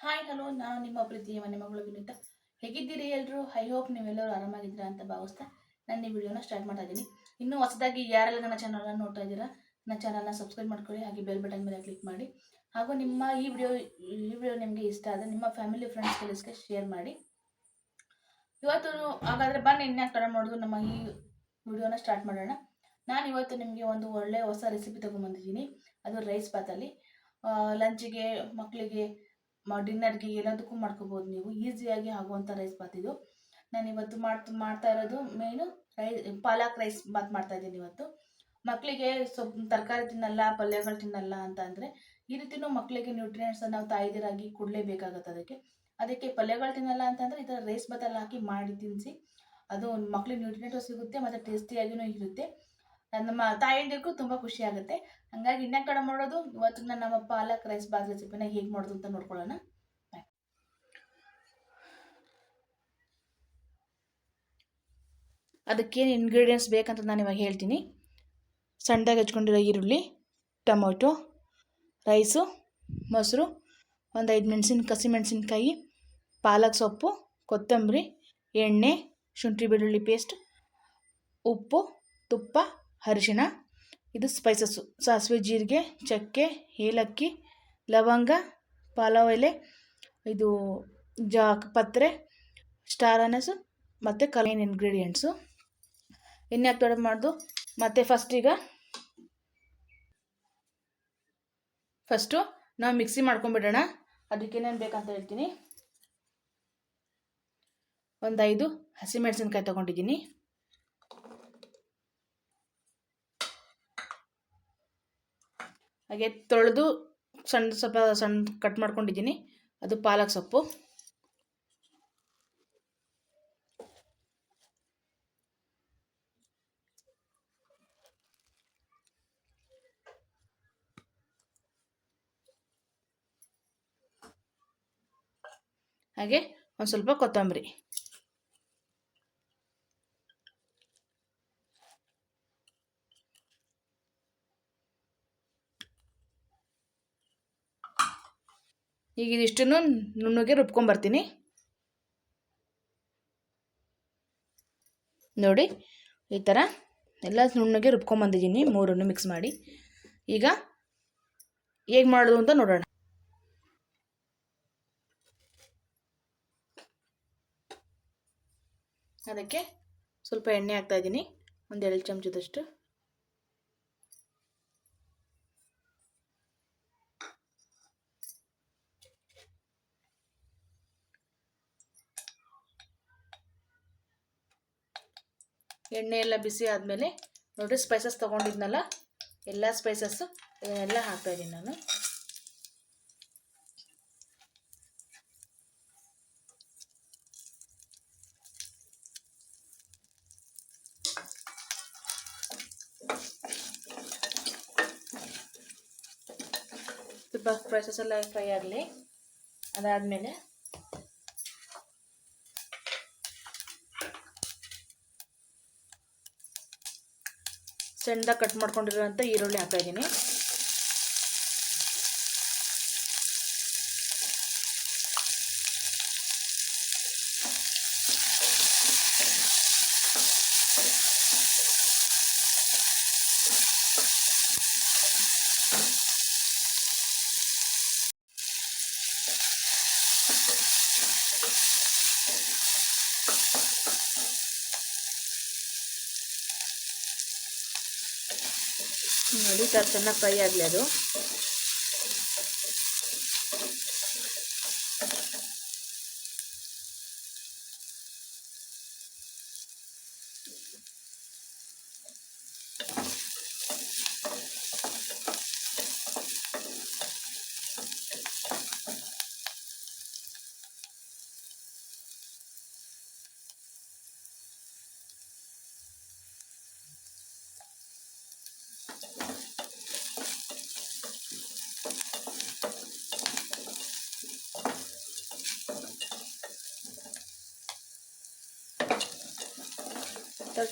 Hi hello, ನಾನು ನಿಮ್ಮ ಪ್ರೀತಿಯ ಮನೆ ಮಗಳು ವಿನೀತಾ. ಹೇಗಿದ್ದೀರಿ ಎಲ್ಲರೂ? ಐ ಹೋಪ್ ನೀವೆಲ್ಲರೂ ಆರಾಮಾಗಿದ್ದೀರಾ ಅಂತ ಭಾವಿಸ್ತಾ ನಾನು ಈ ವಿಡಿಯೋನ ಸ್ಟಾರ್ಟ್ ಮಾಡ್ತಾ ಇದ್ದೀನಿ. ಇನ್ನೂ ಹೊಸದಾಗಿ ಯಾರೆಲ್ಲ ನನ್ನ ಚಾನಲ್ನ ನೋಡ್ತಾ ಇದ್ದೀರಾ, ನನ್ನ ಚಾನಲ್ನ ಸಬ್ಸ್ಕ್ರೈಬ್ ಮಾಡ್ಕೊಳ್ಳಿ, ಹಾಗೆ ಬೆಲ್ ಬಟನ್ ಮೇಲೆ ಕ್ಲಿಕ್ ಮಾಡಿ. ಹಾಗೂ ನಿಮ್ಮ ಈ ವಿಡಿಯೋ ನಿಮಗೆ ಇಷ್ಟ ಆದರೆ ನಿಮ್ಮ ಫ್ಯಾಮಿಲಿ ಫ್ರೆಂಡ್ಸ್ಗಳಿಗೆ ಶೇರ್ ಮಾಡಿ. ಇವತ್ತು ಹಾಗಾದರೆ ಬನ್ನಿ ಇನ್ಯಾಕೆ ತಡ ಮಾಡೋದು, ನಮ್ಮ ಈ ವಿಡಿಯೋನ ಸ್ಟಾರ್ಟ್ ಮಾಡೋಣ. ನಾನು ಇವತ್ತು ನಿಮಗೆ ಒಂದು ಒಳ್ಳೆಯ ಹೊಸ ರೆಸಿಪಿ ತೊಗೊಂಬಂದಿದ್ದೀನಿ. ಅದು ರೈಸ್ ಬಾತಲ್ಲಿ ಲಂಚಿಗೆ, ಮಕ್ಕಳಿಗೆ, ಡಿನ್ನರ್ಗೆ ಎಲ್ಲದಕ್ಕೂ ಮಾಡ್ಕೋಬೋದು. ನೀವು ಈಸಿಯಾಗಿ ಆಗುವಂಥ ರೈಸ್ ಬಾತ್ ಇದು. ನಾನು ಇವತ್ತು ಮಾಡ್ತಾ ಇರೋದು ಮೇನು ಪಾಲಕ್ ರೈಸ್ ಬಾತ್ ಮಾಡ್ತಾ ಇದ್ದೀನಿ ಇವತ್ತು. ಮಕ್ಕಳಿಗೆ ಸ್ವಲ್ಪ ತರಕಾರಿ ತಿನ್ನಲ್ಲ, ಪಲ್ಯಗಳು ತಿನ್ನಲ್ಲ ಅಂತ ಅಂದರೆ ಈ ರೀತಿಯೂ ಮಕ್ಕಳಿಗೆ ನ್ಯೂಟ್ರಿಯೆಂಟ್ಸ್ ನಾವು ತಾಯಿದಿರಾಗಿ ಕೊಡಲೇಬೇಕಾಗತ್ತೆ. ಅದಕ್ಕೆ ಪಲ್ಯಗಳು ತಿನ್ನಲ್ಲ ಅಂತಂದರೆ ಈ ಥರ ರೈಸ್ ಬಾತಲ್ಲಿ ಹಾಕಿ ಮಾಡಿ ತಿನ್ನಿಸಿ. ಅದು ಮಕ್ಕಳಿಗೆ ನ್ಯೂಟ್ರಿಯೆಂಟು ಸಿಗುತ್ತೆ ಮತ್ತು ಟೇಸ್ಟಿಯಾಗಿಯೂ ಇರುತ್ತೆ. ನಮ್ಮ ತಾಯಂದಿರಿಗೂ ತುಂಬ ಖುಷಿ ಆಗುತ್ತೆ. ಹಾಗಾಗಿ ಇನ್ಯಾಕೆ ತಡ ಮಾಡೋದು, ಇವತ್ತು ನಾನು ನಮ್ಮ ಪಾಲಕ್ ರೈಸ್ ಬಾತ್ ರೆಸಿಪಿನ ಹೇಗೆ ಮಾಡೋದು ಅಂತ ನೋಡ್ಕೊಳ್ಳೋಣ. ಅದಕ್ಕೇನು ಇಂಗ್ರೀಡಿಯೆಂಟ್ಸ್ ಬೇಕಂತ ನಾನು ಇವಾಗ ಹೇಳ್ತೀನಿ. ಸಣ್ಣದಾಗಿ ಹಚ್ಕೊಂಡಿರೋ ಈರುಳ್ಳಿ, ಟೊಮೊಟೊ, ರೈಸು, ಮೊಸರು, ಒಂದು 5 ಹಸಿಮೆಣಸಿನ್ಕಾಯಿ, ಪಾಲಕ್ ಸೊಪ್ಪು, ಕೊತ್ತಂಬರಿ, ಎಣ್ಣೆ, ಶುಂಠಿ ಬೆಳ್ಳುಳ್ಳಿ ಪೇಸ್ಟ್, ಉಪ್ಪು, ತುಪ್ಪ, ಅರಿಶಿಣ. ಇದು ಸ್ಪೈಸಸ್ಸು: ಸಾಸಿವೆ, ಜೀರಿಗೆ, ಚಕ್ಕೆ, ಏಲಕ್ಕಿ, ಲವಂಗ, ಪಲಾವ್ ಎಲೆ, ಇದು ಪತ್ರೆ, ಸ್ಟಾರ್ ಅನಸು ಮತ್ತು ಮೇನ್ ಇಂಗ್ರೀಡಿಯೆಂಟ್ಸು. ಇನ್ಯಾಕೆ ತಡ ಮಾಡೋದು, ಮತ್ತು ಫಸ್ಟು ನಾವು ಮಿಕ್ಸಿ ಮಾಡ್ಕೊಂಬಿಡೋಣ. ಅದಕ್ಕೇನೇನು ಬೇಕಂತ ಹೇಳ್ತೀನಿ. ಒಂದು 5 ಹಸಿಮೆಣಸಿನ್ಕಾಯಿ ತೊಗೊಂಡಿದ್ದೀನಿ. ಹಾಗೆ ತೊಳೆದು ಸ್ವಲ್ಪ ಸಣ್ಣ ಕಟ್ ಮಾಡ್ಕೊಂಡಿದ್ದೀನಿ. ಅದು ಪಾಲಕ್ ಸೊಪ್ಪು. ಹಾಗೆ ಒಂದು ಸ್ವಲ್ಪ ಕೊತ್ತಂಬರಿ. ಈಗ ಇದಿಷ್ಟನ್ನು ನುಣ್ಣಗೆ ರುಬ್ಕೊಂಬರ್ತೀನಿ. ನೋಡಿ, ಈ ಥರ ಎಲ್ಲ ನುಣ್ಣಗೆ ರುಬ್ಕೊಂಬಂದಿದ್ದೀನಿ, ಮೂರನ್ನು ಮಿಕ್ಸ್ ಮಾಡಿ. ಈಗ ಹೇಗೆ ಮಾಡೋದು ಅಂತ ನೋಡೋಣ. ಅದಕ್ಕೆ ಸ್ವಲ್ಪ ಎಣ್ಣೆ ಹಾಕ್ತಾಯಿದ್ದೀನಿ, ಒಂದು 2 ಚಮಚದಷ್ಟು. ಎಣ್ಣೆ ಎಲ್ಲ ಬಿಸಿ ಆದಮೇಲೆ ನೋಡಿ, ಸ್ಪೈಸಸ್ ತೊಗೊಂಡಿದ್ನಲ್ಲ, ಎಲ್ಲ ಸ್ಪೈಸಸ್ಸು ಇದನ್ನೆಲ್ಲ ಹಾಕ್ತಾಯಿದ್ದೀನಿ ನಾನು. ಸ್ವಲ್ಪ ಸ್ಪೈಸಸ್ ಎಲ್ಲ ಫ್ರೈ ಆಗಲಿ. ಅದಾದಮೇಲೆ ಸಣ್ಣದಾಗಿ ಕಟ್ ಮಾಡ್ಕೊಂಡಿರೋಂಥ ಈರುಳ್ಳಿ ಹಾಕ್ತಾಯಿದ್ದೀನಿ. ನೋಡಿ, ಚೆನ್ನಾಗಿ ಫ್ರೈ ಆಗಲಿ ಅದು.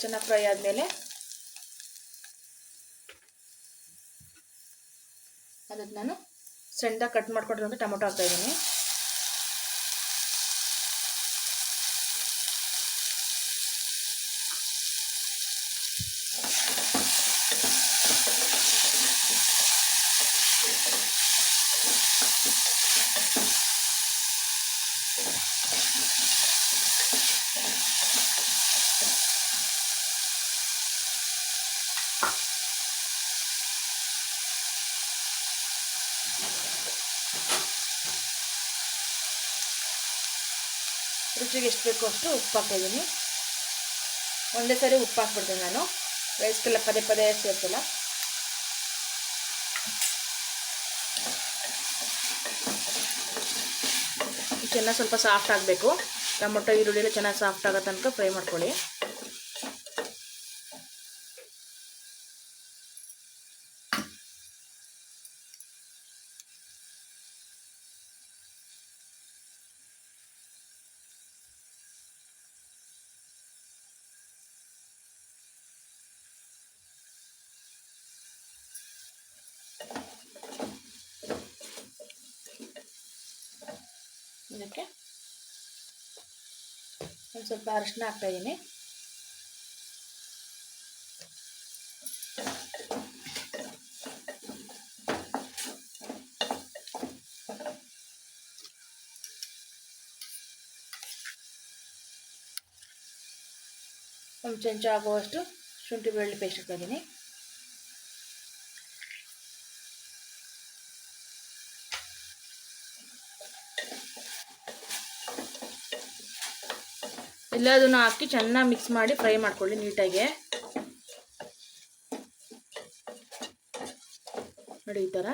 ಚೆನ್ನಾಗಿ ಫ್ರೈ ಆದಮೇಲೆ ಅದಕ್ಕೆ ನಾನು ಸಣ್ಣದಾಗಿ ಕಟ್ ಮಾಡ್ಕೊಂಡಿರೋಂಥ ಟೊಮೊಟೊ ಹಾಕ್ತಾಯಿದ್ದೀನಿ. ರುಚಿಗೆ ಎಷ್ಟು ಬೇಕೋ ಅಷ್ಟು ಉಪ್ಪು ಹಾಕ್ತಾಯಿದ್ದೀನಿ. ಒಂದೇ ಸರಿ ಉಪ್ಪು ಹಾಕ್ಬಿಡ್ತೀನಿ ನಾನು, ರೈಸ್ಗೆಲ್ಲ ಪದೇ ಪದೇ ಸೇರ್ತಿಲ್ಲ. ಚೆನ್ನಾಗಿ ಸ್ವಲ್ಪ ಸಾಫ್ಟ್ ಆಗಬೇಕು. ಟೊಮೊಟೊ ಈರುಳ್ಳಿ ಎಲ್ಲ ಚೆನ್ನಾಗಿ ಸಾಫ್ಟ್ ಆಗೋ ತನಕ ಫ್ರೈ ಮಾಡ್ಕೊಳ್ಳಿ. ಇದಕ್ಕೆ ಒಂದು ಸ್ವಲ್ಪ ಅರಿಶಿನ ಹಾಕ್ತಾಯಿದ್ದೀನಿ. ಒಂದು ಚಮಚ ಆಗುವಷ್ಟು ಶುಂಠಿ ಬೆಳ್ಳುಳ್ಳಿ ಪೇಸ್ಟ್ ಹಾಕ್ತಾಯಿದ್ದೀನಿ. ಎಲ್ಲದನ್ನು ಹಾಕಿ ಚೆನ್ನಾಗಿ ಮಿಕ್ಸ್ ಮಾಡಿ ಫ್ರೈ ಮಾಡ್ಕೊಳ್ಳಿ ನೀಟಾಗಿ. ನೋಡಿ ಈ ಥರ.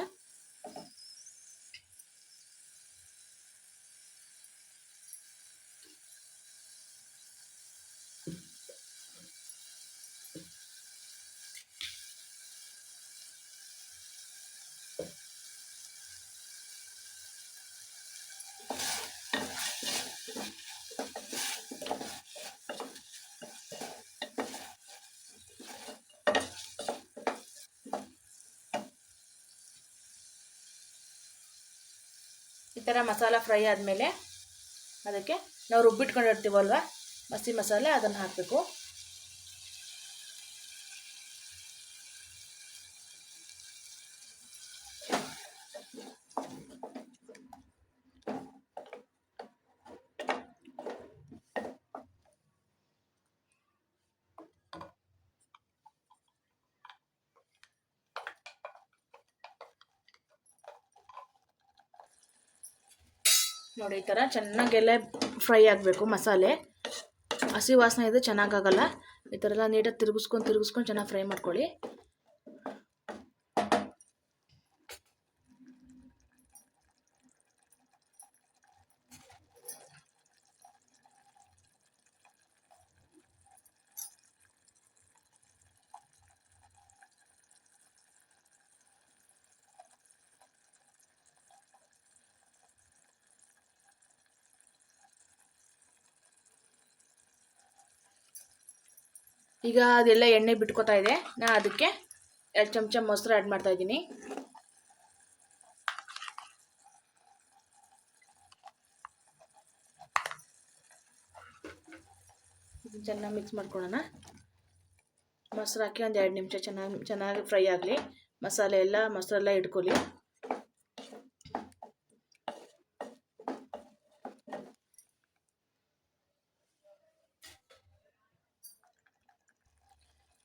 ಈ ಥರ ಮಸಾಲ ಫ್ರೈ ಆದಮೇಲೆ ಅದಕ್ಕೆ ನಾವು ರುಬ್ಬಿಟ್ಕೊಂಡಿರ್ತೀವಲ್ವ ಮಸಿ ಮಸಾಲೆ, ಅದನ್ನು ಹಾಕಬೇಕು. ನೋಡಿ ಈ ಥರ ಚೆನ್ನಾಗೆಲ್ಲ ಫ್ರೈ ಆಗಬೇಕು ಮಸಾಲೆ. ಹಸಿ ವಾಸನೆ ಇದು ಚೆನ್ನಾಗಾಗಲ್ಲ. ಈ ಥರ ಎಲ್ಲ ನೀಟಾಗಿ ತಿರುಗಿಸ್ಕೊಂಡು ಚೆನ್ನಾಗಿ ಫ್ರೈ ಮಾಡ್ಕೊಳ್ಳಿ. ಈಗ ಅದೆಲ್ಲ ಎಣ್ಣೆ ಬಿಟ್ಕೊತಾ ಇದೆ. ನಾನು ಅದಕ್ಕೆ 2 ಚಮಚ ಮೊಸರು ಆ್ಯಡ್ ಮಾಡ್ತಾಯಿದ್ದೀನಿ. ಚೆನ್ನಾಗಿ ಮಿಕ್ಸ್ ಮಾಡ್ಕೊಳ್ಳೋಣ. ಮೊಸರು ಹಾಕಿ ಒಂದು 2 ನಿಮಿಷ ಚೆನ್ನಾಗಿ ಫ್ರೈ ಆಗಲಿ. ಮಸಾಲೆ ಎಲ್ಲ ಮೊಸರೆಲ್ಲ ಇಟ್ಕೊಳ್ಳಿ.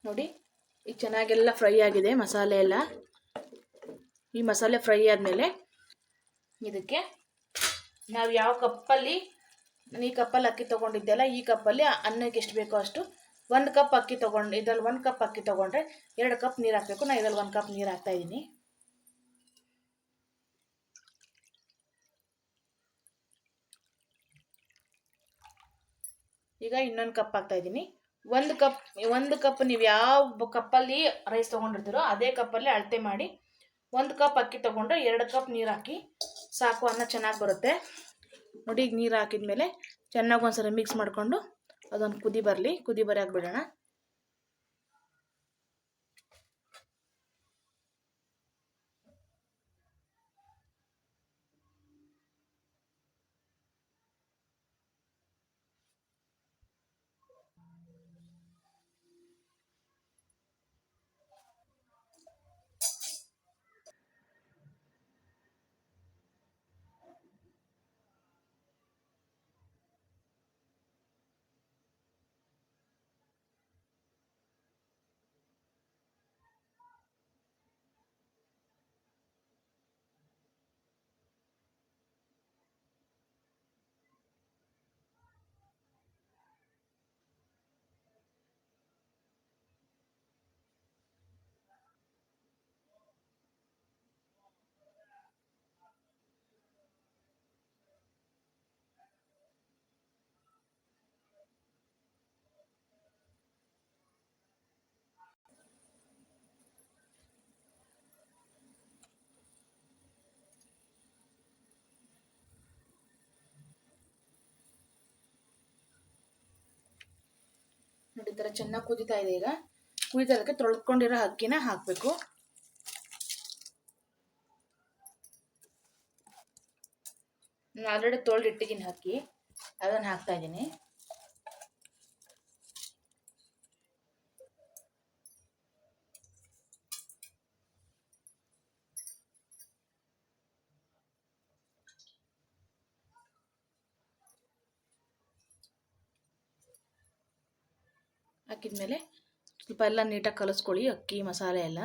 ನೋಡಿ ಈಗ ಚೆನ್ನಾಗೆಲ್ಲ ಫ್ರೈ ಆಗಿದೆ ಮಸಾಲೆ ಎಲ್ಲ. ಈ ಮಸಾಲೆ ಫ್ರೈ ಆದಮೇಲೆ ಇದಕ್ಕೆ ನಾವು ಯಾವ ಕಪ್ಪಲ್ಲಿ, ನಾನು ಈ ಕಪ್ಪಲ್ಲಿ ಅಕ್ಕಿ ತೊಗೊಂಡಿದ್ದೆಲ್ಲ, ಈ ಕಪ್ಪಲ್ಲಿ ಅನ್ನಕ್ಕೆ ಎಷ್ಟು ಬೇಕೋ ಅಷ್ಟು 1 ಕಪ್ ಅಕ್ಕಿ ತೊಗೊಂಡು, ಇದರಲ್ಲಿ 1 ಕಪ್ ಅಕ್ಕಿ ತೊಗೊಂಡ್ರೆ 2 ಕಪ್ ನೀರು ಹಾಕಬೇಕು. ನಾನು ಇದರಲ್ಲಿ 1 ಕಪ್ ನೀರು ಹಾಕ್ತಾಯಿದ್ದೀನಿ. ಈಗ ಇನ್ನೊಂದು ಕಪ್ ಹಾಕ್ತಾಯಿದ್ದೀನಿ. 1 ಕಪ್ ನೀವು ಯಾವ ಕಪ್ಪಲ್ಲಿ ರೈಸ್ ತೊಗೊಂಡಿರ್ತೀರೋ ಅದೇ ಕಪ್ಪಲ್ಲಿ ಅಳತೆ ಮಾಡಿ 1 ಕಪ್ ಅಕ್ಕಿ ತೊಗೊಂಡ್ರೆ 2 ಕಪ್ ನೀರು ಹಾಕಿ ಸಾಕು, ಅನ್ನ ಚೆನ್ನಾಗಿ ಬರುತ್ತೆ. ನೋಡಿ ಈಗ ನೀರು ಹಾಕಿದ್ಮೇಲೆ ಚೆನ್ನಾಗಿ ಒಂದ್ಸಲ ಮಿಕ್ಸ್ ಮಾಡಿಕೊಂಡು ಅದೊಂದು ಕುದಿ ಬರೋಕೆ ಬಿಡೋಣ. ನೋಡಿ ಈ ಥರ ಚೆನ್ನಾಗಿ ಕುದೀತಾ ಇದೆ. ಈಗ ಕುದಿತದಕ್ಕೆ ತೊಳ್ಕೊಂಡಿರೋ ಅಕ್ಕಿನ ಹಾಕಬೇಕು. ನಾನು ಆಲ್ರೆಡಿ ತೊಳೆದಿಟ್ಟಿದ್ದೀನಿ ಅಕ್ಕಿ, ಅದನ್ನು ಹಾಕ್ತಾ ಇದ್ದೀನಿ. ಹಾಕಿದ್ಮೇಲೆ ಸ್ವಲ್ಪ ಎಲ್ಲ ನೀಟಾಗಿ ಕಲಿಸ್ಕೊಳ್ಳಿ, ಅಕ್ಕಿ ಮಸಾಲೆ ಎಲ್ಲ.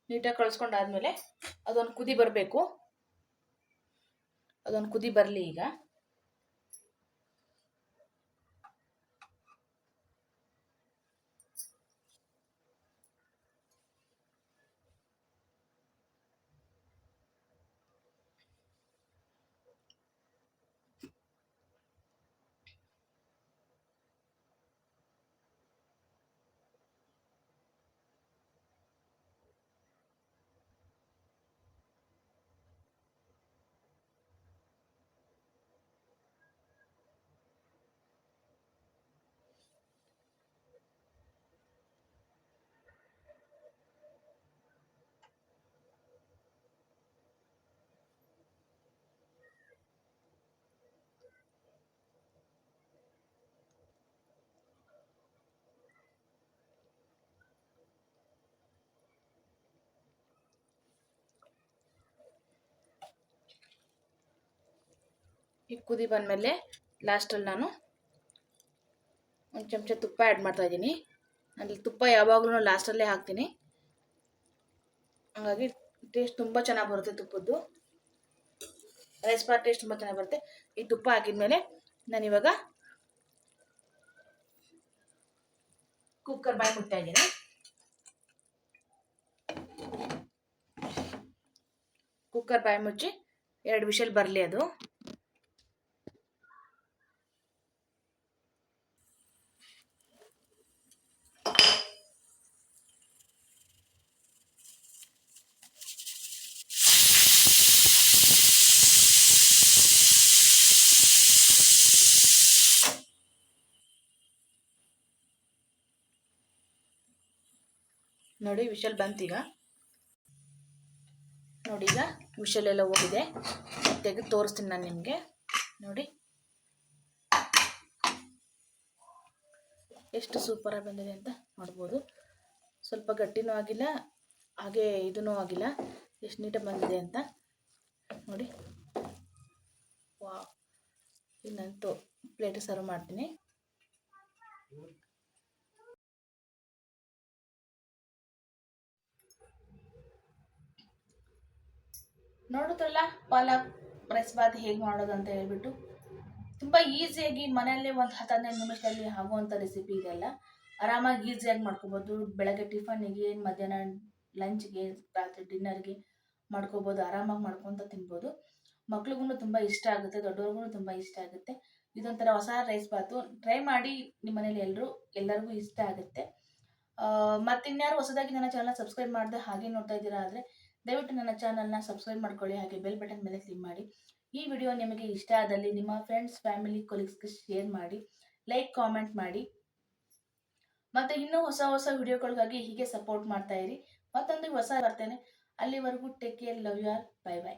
ನೀಟಾಗಿ ಕಳಿಸ್ಕೊಂಡಾದ್ಮೇಲೆ ಅದೊಂದು ಕುದಿ ಬರಬೇಕು. ಅದೊಂದು ಕುದಿ ಬರಲಿ. ಈಗ ಈ ಕುದಿ ಬಂದಮೇಲೆ ಲಾಸ್ಟಲ್ಲಿ ನಾನು ಒಂದು ಚಮಚ ತುಪ್ಪ ಆ್ಯಡ್ ಮಾಡ್ತಾ ಇದ್ದೀನಿ. ಅಲ್ಲಿ ತುಪ್ಪ ಯಾವಾಗಲೂ ಲಾಸ್ಟಲ್ಲೇ ಹಾಕ್ತೀನಿ, ಹಾಗಾಗಿ ಟೇಸ್ಟ್ ತುಂಬ ಚೆನ್ನಾಗಿ ಬರುತ್ತೆ. ತುಪ್ಪದ್ದು ರೈಸ್ ಬಾತ್ ಟೇಸ್ಟ್ ತುಂಬ ಚೆನ್ನಾಗಿ ಬರುತ್ತೆ. ಈ ತುಪ್ಪ ಹಾಕಿದ್ಮೇಲೆ ನಾನಿವಾಗ ಕುಕ್ಕರ್ ಬಾಯಿ ಮುಟ್ತಾ ಇದ್ದೀನಿ. ಕುಕ್ಕರ್ ಬಾಯಿ ಮುಚ್ಚಿ 2 ವಿಷಲ್ ಬರಲಿ ಅದು. ನೋಡಿ ವಿಷಲ್ ಬಂತೀಗ. ನೋಡಿ ಈಗ ವಿಷಲ್ ಎಲ್ಲ ಹೋಗಿದೆ. ತೆಗೆದು ತೋರಿಸ್ತೀನಿ ನಾನು ನಿಮಗೆ. ನೋಡಿ ಎಷ್ಟು ಸೂಪರಾಗಿ ಬಂದಿದೆ ಅಂತ ನೋಡ್ಬೋದು. ಸ್ವಲ್ಪ ಗಟ್ಟಿನೂ ಆಗಿಲ್ಲ, ಹಾಗೆ ಇದೂ ಆಗಿಲ್ಲ. ಎಷ್ಟು ನೀಟಾಗಿ ಬಂದಿದೆ ಅಂತ ನೋಡಿ. ವಾ, ಇನ್ನಂತೂ ಪ್ಲೇಟ್ ಸರ್ವ್ ಮಾಡ್ತೀನಿ. ನೋಡುತ್ತಲ್ಲ ಪಾಲಕ್ ರೈಸ್ ಬಾತ್ ಹೇಗೆ ಮಾಡೋದು ಅಂತ ಹೇಳ್ಬಿಟ್ಟು. ತುಂಬ ಈಸಿಯಾಗಿ ಮನೆಯಲ್ಲೇ ಒಂದು 10-15 ನಿಮಿಷದಲ್ಲಿ ಆಗುವಂಥ ರೆಸಿಪಿ ಇದೆಲ್ಲ. ಆರಾಮಾಗಿ ಈಸಿಯಾಗಿ ಮಾಡ್ಕೋಬೋದು. ಬೆಳಗ್ಗೆ ಟಿಫನ್ನಿಗೆ, ಮಧ್ಯಾಹ್ನ ಲಂಚ್ಗೆ, ರಾತ್ರಿ ಡಿನ್ನರ್ಗೆ ಮಾಡ್ಕೋಬೋದು. ಆರಾಮಾಗಿ ಮಾಡ್ಕೊತ ತಿನ್ಬೋದು. ಮಕ್ಳಿಗೂ ತುಂಬ ಇಷ್ಟ ಆಗುತ್ತೆ, ದೊಡ್ಡವ್ರಿಗೂ ತುಂಬ ಇಷ್ಟ ಆಗುತ್ತೆ. ಇದೊಂಥರ ಹೊಸ ರೈಸ್ ಬಾತು. ಟ್ರೈ ಮಾಡಿ, ನಿಮ್ಮ ಮನೇಲಿ ಎಲ್ಲರಿಗೂ ಇಷ್ಟ ಆಗುತ್ತೆ. ಮತ್ತಿನ್ಯಾರು ಹೊಸದಾಗಿ ನನ್ನ ಚಾನಲ್ ಸಬ್ಸ್ಕ್ರೈಬ್ ಮಾಡಿದೆ ಹಾಗೆ ನೋಡ್ತಾ ಇದ್ದೀರಾ ಆದರೆ ದಯವಿಟ್ಟು ನನ್ನ ಚಾನಲ್ನ ಸಬ್ಸ್ಕ್ರೈಬ್ ಮಾಡ್ಕೊಳ್ಳಿ, ಹಾಗೆ ಬೆಲ್ ಬಟನ್ ಮೇಲೆ ಕ್ಲಿಕ್ ಮಾಡಿ. ಈ ವಿಡಿಯೋ ನಿಮಗೆ ಇಷ್ಟ ಆದಲ್ಲಿ ನಿಮ್ಮ ಫ್ರೆಂಡ್ಸ್, ಫ್ಯಾಮಿಲಿ, ಕೊಲೀಗ್ಸ್ಗೆ ಶೇರ್ ಮಾಡಿ, ಲೈಕ್, ಕಾಮೆಂಟ್ ಮಾಡಿ. ಮತ್ತು ಇನ್ನೂ ಹೊಸ ವಿಡಿಯೋಗಳಿಗಾಗಿ ಹೀಗೆ ಸಪೋರ್ಟ್ ಮಾಡ್ತಾ ಇರಿ. ಮತ್ತೊಂದು ಹೊಸ ಬರ್ತೇನೆ. ಅಲ್ಲಿವರೆಗೂ take care, love you all, bye by.